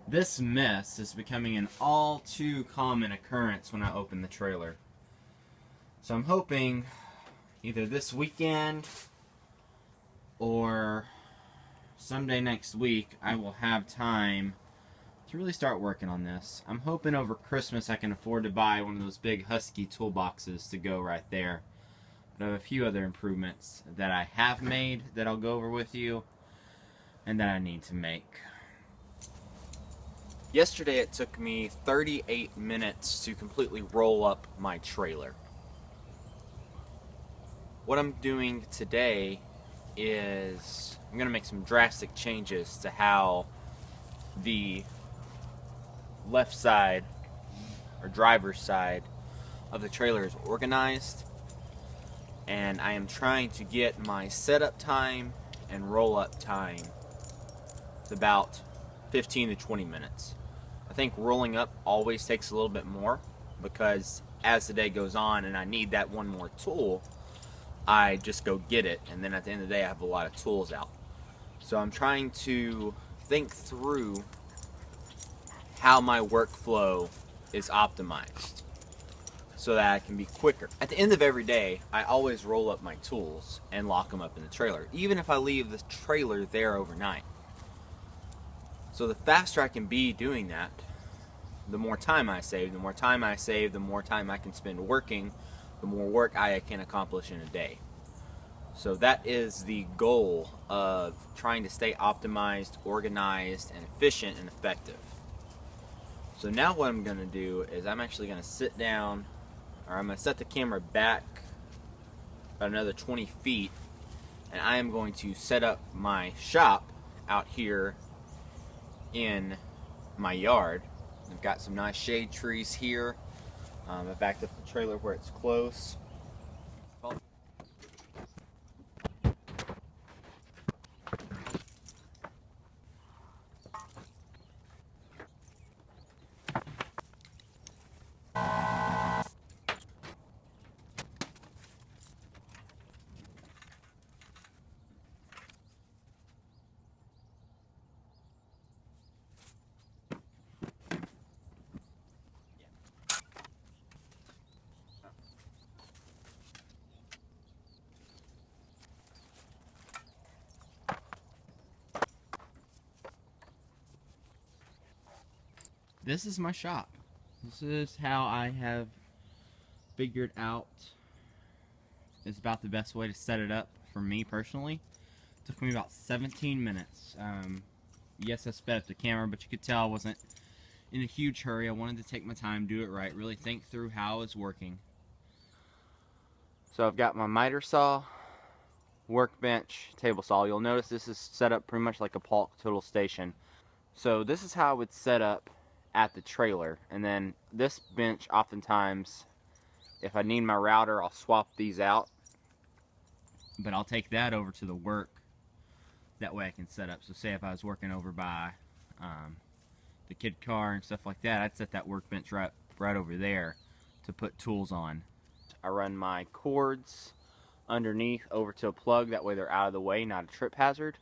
This mess is becoming an all too common occurrence when I open the trailer. So I'm hoping either this weekend or someday next week I will have time to really start working on this. I'm hoping over Christmas I can afford to buy one of those big Husky toolboxes to go right there. But I have a few other improvements that I have made that I'll go over with you and that I need to make. Yesterday it took me 38 minutes to completely roll up my trailer. What I'm doing today is I'm going to make some drastic changes to how the left side or driver's side of the trailer is organized, and I am trying to get my setup time and roll up time to about 15 to 20 minutes. I think rolling up always takes a little bit more because as the day goes on and I need that one more tool, I just go get it, and then at the end of the day I have a lot of tools out. So I'm trying to think through how my workflow is optimized so that I can be quicker. At the end of every day, I always roll up my tools and lock them up in the trailer, even if I leave the trailer there overnight. So the faster I can be doing that, the more time I save. The more time I save, the more time I can spend working, the more work I can accomplish in a day. So that is the goal of trying to stay optimized, organized, and efficient and effective. So now what I'm going to do is I'm actually going to sit down, or I'm going to set the camera back about another 20 feet, and I am going to set up my shop out here in my yard. I've got some nice shade trees here. I've backed up the trailer where it's close. This is my shop. This is how I have figured out is about the best way to set it up for me personally. It took me about 17 minutes. Yes, I sped up the camera, but you could tell I wasn't in a huge hurry. I wanted to take my time, do it right, really think through how it's working. So I've got my miter saw, workbench, table saw. You'll notice this is set up pretty much like a Polk total station. So this is how I would set up at the trailer, and then this bench, oftentimes if I need my router, I'll swap these out, but I'll take that over to the work, that way I can set up. So say if I was working over by the kid car and stuff like that, I'd set that workbench right over there to put tools on. I run my cords underneath over to a plug, that way they're out of the way, not a trip hazard.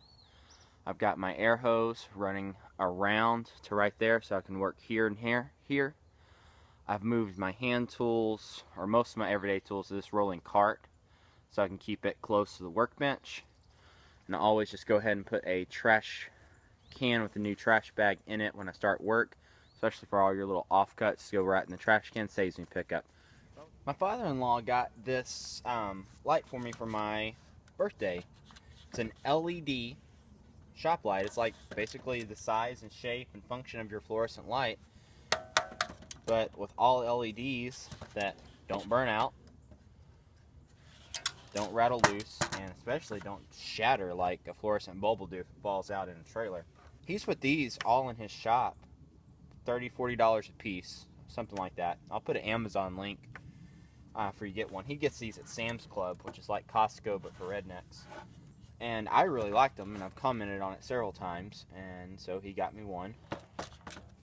I've got my air hose running around to right there so I can work here and here. I've moved my hand tools, or most of my everyday tools, to this rolling cart so I can keep it close to the workbench. And I always just go ahead and put a trash can with a new trash bag in it when I start work, especially for all your little offcuts to go right in the trash can, saves me pickup. My father-in-law got this light for me for my birthday. It's an LED shop light. It's like basically the size and shape and function of your fluorescent light, but with all LEDs that don't burn out, don't rattle loose, and especially don't shatter like a fluorescent bulb will do if it falls out in a trailer. He's put these all in his shop, $30, $40 a piece, something like that. I'll put an Amazon link for you to get one. He gets these at Sam's Club, which is like Costco but for rednecks. And I really liked them, and I've commented on it several times, and so he got me one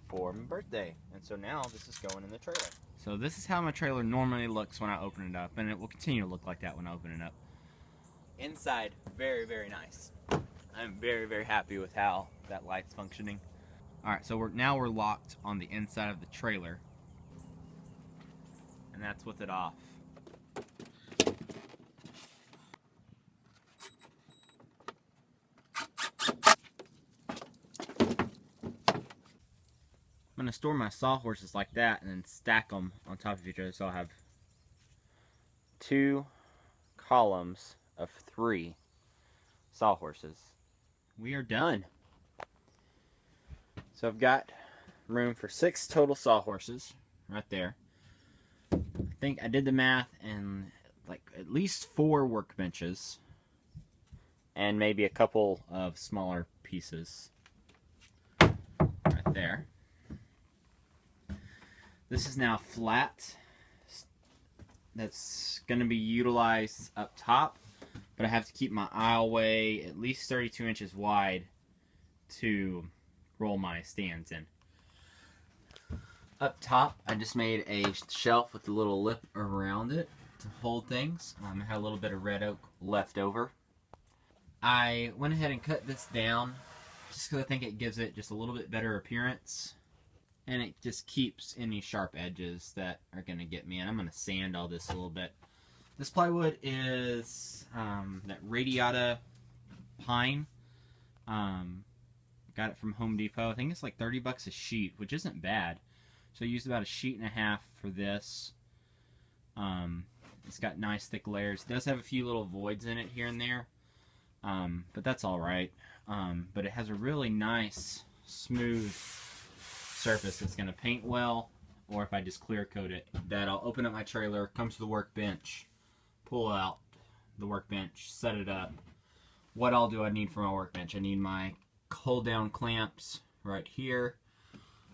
for my birthday. And so now this is going in the trailer. So this is how my trailer normally looks when I open it up, and it will continue to look like that when I open it up. Inside, very, very nice. I'm very, very happy with how that light's functioning. Alright, so now we're locked on the inside of the trailer. And that's with it off. I'm going to store my sawhorses like that and then stack them on top of each other, so I'll have 2 columns of 3 sawhorses. We are done. So I've got room for 6 total sawhorses right there. I think I did the math, and like at least 4 workbenches and maybe a couple of smaller pieces right there. This is now flat. That's going to be utilized up top, but I have to keep my aisleway at least 32 inches wide to roll my stands in. Up top, I just made a shelf with a little lip around it to hold things. I had a little bit of red oak left over. I went ahead and cut this down just because I think it gives it just a little bit better appearance. And it just keeps any sharp edges that are going to get me. And I'm going to sand all this a little bit. This plywood is that radiata pine. Got it from Home Depot. I think it's like 30 bucks a sheet, which isn't bad. So I used about 1.5 sheets for this. It's got nice thick layers. It does have a few little voids in it here and there. But that's alright. But it has a really nice, smooth surface that's going to paint well, or if I just clear coat it, that I'll open up my trailer, come to the workbench, pull out the workbench, set it up. What all do I need for my workbench? I need my hold down clamps right here.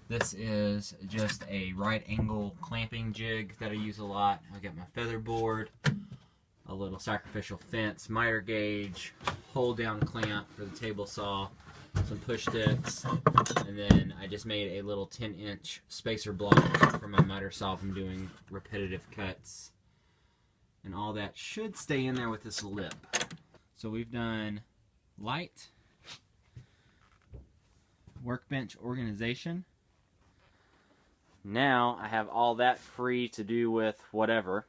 This is just a right angle clamping jig that I use a lot. I got my feather board, a little sacrificial fence, miter gauge, hold down clamp for the table saw, some push sticks, and then I just made a little 10-inch spacer block for my miter saw if I'm doing repetitive cuts. And all that should stay in there with this lip. So we've done light, workbench organization. Now I have all that free to do with whatever.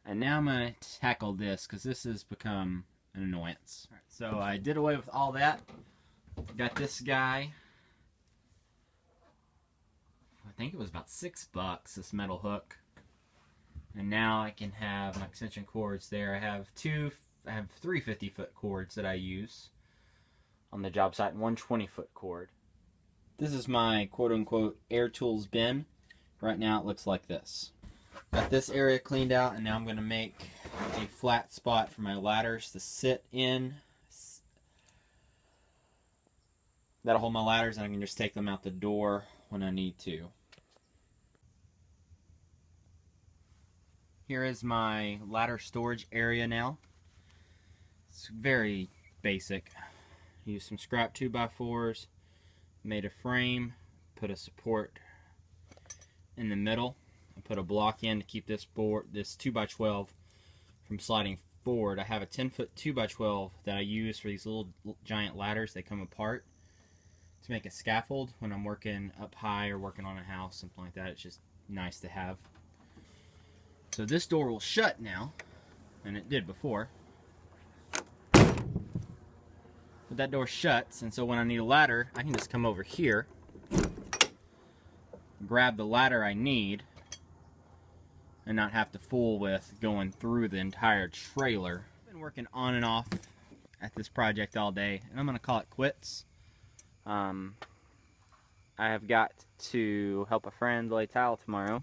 And now I'm going to tackle this because this has become an annoyance. Right, so I did away with all that. Got this guy. I think it was about $6, this metal hook. And now I can have my extension cords there. I have 3 50-foot cords that I use on the job site and 1 20-foot cord. This is my quote-unquote air tools bin. Right now it looks like this. Got this area cleaned out, and now I'm going to make a flat spot for my ladders to sit in. That'll hold my ladders, and I can just take them out the door when I need to. Here is my ladder storage area now. It's very basic. Used some scrap 2x4s, made a frame, put a support in the middle. I put a block in to keep this 2x12 from sliding forward. I have a 10-foot 2x12 that I use for these little giant ladders. They come apart to make a scaffold when I'm working up high or working on a house, something like that. It's just nice to have. So this door will shut now, and it did before. But that door shuts, and so when I need a ladder, I can just come over here, grab the ladder I need, and not have to fool with going through the entire trailer. I've been working on and off at this project all day, and I'm going to call it quits. I have got to help a friend lay tile tomorrow.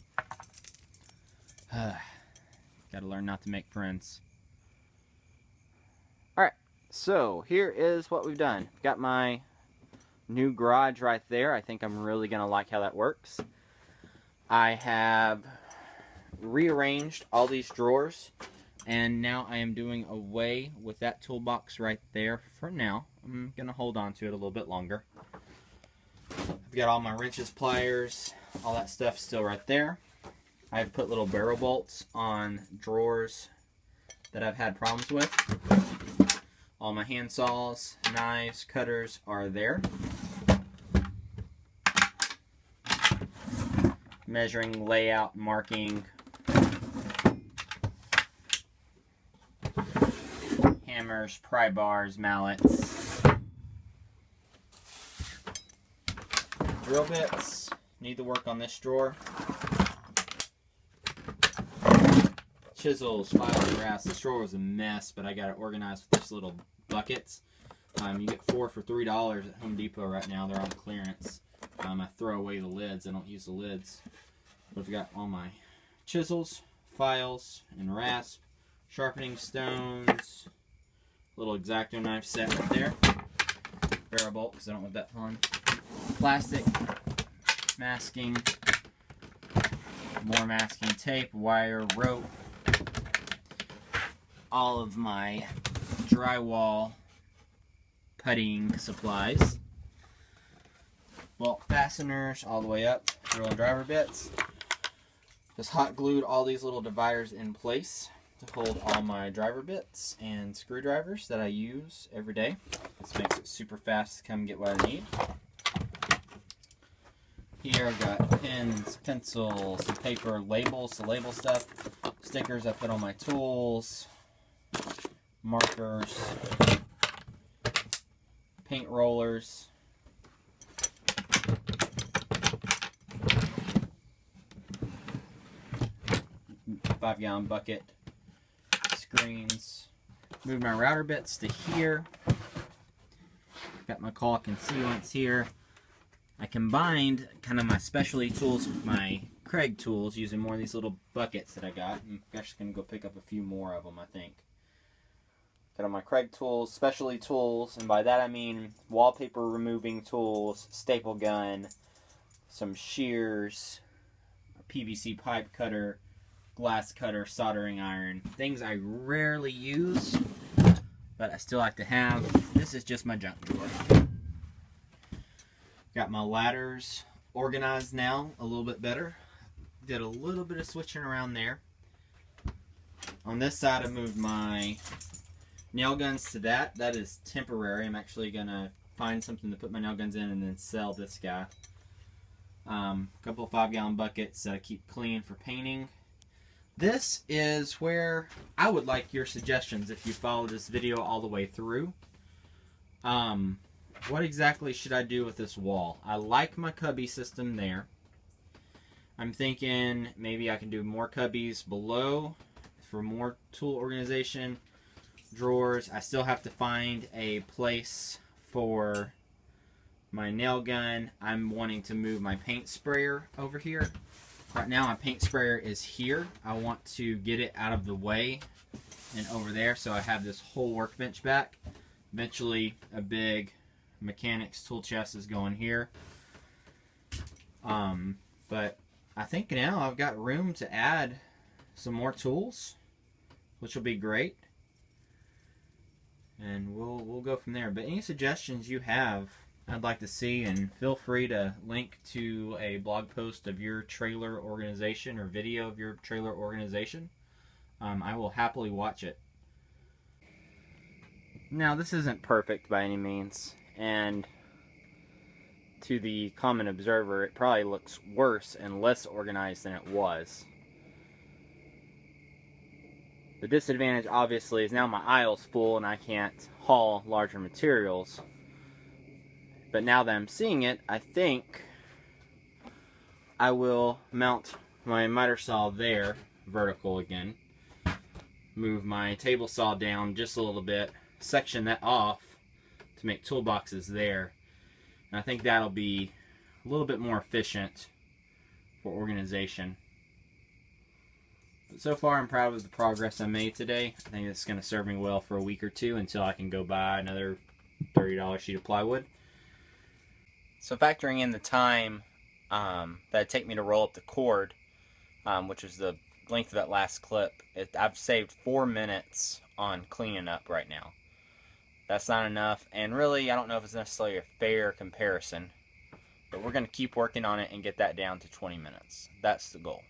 Gotta learn not to make friends. Alright, so here is what we've done. Got my new garage right there. I think I'm really gonna like how that works. I have rearranged all these drawers, and now I am doing away with that toolbox right there for now. I'm gonna hold on to it a little bit longer. I've got all my wrenches, pliers, all that stuff still right there. I've put little barrel bolts on drawers that I've had problems with. All my hand saws, knives, cutters are there. measuring, layout, marking, hammers, pry bars, mallets, drill bits. Need to work on this drawer. Chisels, files, and rasps. This drawer was a mess, but I got it organized with these little buckets. You get 4 for $3 at Home Depot right now. They're on clearance. I throw away the lids. I don't use the lids. But I've got all my chisels, files, and rasp, sharpening stones, little X-Acto knife set right there. Barrel bolt because I don't want that fun. Plastic, masking, more masking tape, wire, rope, all of my drywall puttying supplies, bolt fasteners all the way up, drill and driver bits. Just hot glued all these little dividers in place to hold all my driver bits and screwdrivers that I use every day. This makes it super fast to come get what I need. Here I've got pens, pencils, some paper, labels to label stuff, stickers I put on my tools, markers, paint rollers, five-gallon bucket, screens. Move my router bits to here. Got my caulk and sealants here. I combined kind of my specialty tools with my Craig tools using more of these little buckets that I got. I'm actually going to go pick up a few more of them, I think. Got all my Craig tools, specialty tools, and by that I mean wallpaper removing tools, staple gun, some shears, a PVC pipe cutter, glass cutter, soldering iron. Things I rarely use, but I still like to have. This is just my junk drawer. Got my ladders organized now a little bit better. Did a little bit of switching around there. On this side I moved my nail guns to that. That is temporary. I'm actually going to find something to put my nail guns in and then sell this guy. A couple of 5-gallon buckets that I keep clean for painting. This is where I would like your suggestions if you follow this video all the way through. What exactly should I do with this wall? I like my cubby system there. I'm thinking maybe I can do more cubbies below for more tool organization. Drawers. I still have to find a place for my nail gun. I'm wanting to move my paint sprayer over here. Right now my paint sprayer is here. I want to get it out of the way and over there so I have this whole workbench back. Eventually a big mechanics tool chest is going here. But I think now I've got room to add some more tools, which will be great. And we'll go from there. But any suggestions you have, I'd like to see, and feel free to link to a blog post of your trailer organization or video of your trailer organization. I will happily watch it. Now this isn't perfect by any means, and to the common observer it probably looks worse and less organized than it was. The disadvantage obviously is now my aisle's full and I can't haul larger materials. But now that I'm seeing it, I think I will mount my miter saw there, vertical again. Move my table saw down just a little bit, section that off to make toolboxes there. And I think that'll be a little bit more efficient for organization. But so far I'm proud of the progress I made today. I think it's going to serve me well for a week or two until I can go buy another $30 sheet of plywood. So factoring in the time that it'd take me to roll up the cord, which is the length of that last clip, I've saved 4 minutes on cleaning up right now. That's not enough, and really I don't know if it's necessarily a fair comparison, but we're going to keep working on it and get that down to 20 minutes. That's the goal.